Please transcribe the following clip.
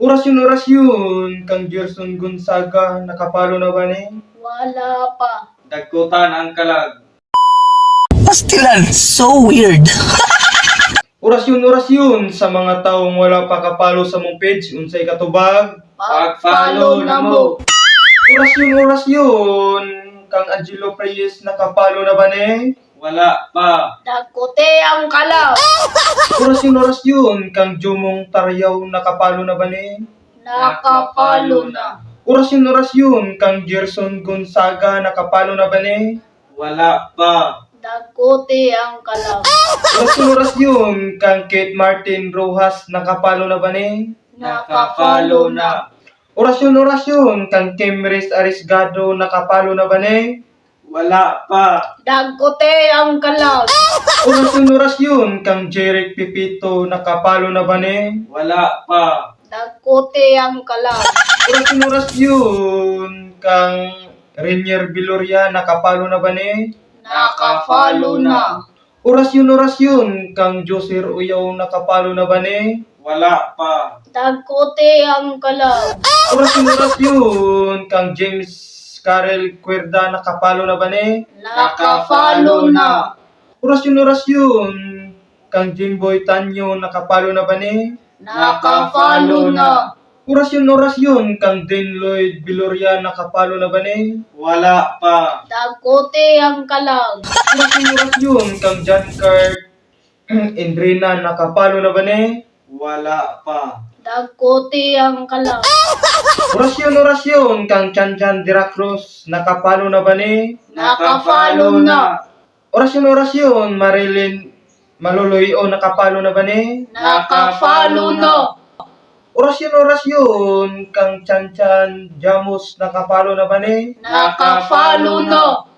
Orasyon, kang Gerson Gonzaga, nakapalo na ba ni? Wala pa. Dagkutan ang kalag. Pastilan, so weird. Orasyon, sa mga taong wala pa kapalo sa mong page, unsay katubag? Pag-follow na mo. Orasyon, kang Angelo Reyes, nakapalo na ba ni? Wala pa. Dakote ang kalaw. Orasyon, kang Jumong Taryaw, nakapalo na ba ni? Nakapalo na. Orasyon, kang Gerson Gonzaga, nakapalo na ba ni? Wala pa. Dakote ang kalaw. Orasyon, kang Kate Martin Rojas, nakapalo na ba ni? Nakapalo na. Orasyon, kang Kemres Arisgado, nakapalo na ba ni? Wala pa. Dakote ang kalaw. Orasyon, kang Jeric Pipito, nakapalo na ba ni? Wala pa. Dakote ang kalaw. Orasyon, kang Renier Viloria, nakapalo na ba ni? Nakapalo na. Orasyon, kang Joser Uyaw, nakapalo na ba ni? Wala pa. Dakote ang kalaw. Orasyon, kang James Karel Cuerda, nakapalo na ba ni? Nakapalo na. Orasyon, kang Jimboy Tanyo, nakapalo na ba ni? Nakapalo na. Orasyon, kang Dane Lloyd Viloria, nakapalo na ba ni? Wala pa. Dakote ang kalaw. Orasyon, kang John Cart Indrina, nakapalo na ba ni? Wala pa. Dakote ang kalaw. Orasyon, kang Chanchan de la Cruz, nakapalo na ba ni? Nakapalo na. Orasyon, Marilyn Maloloyo, nakapalo na ba ni? Nakapalo na. Orasyon, kang Chanchan Jamus, nakapalo na ba ni? Nakapalo na.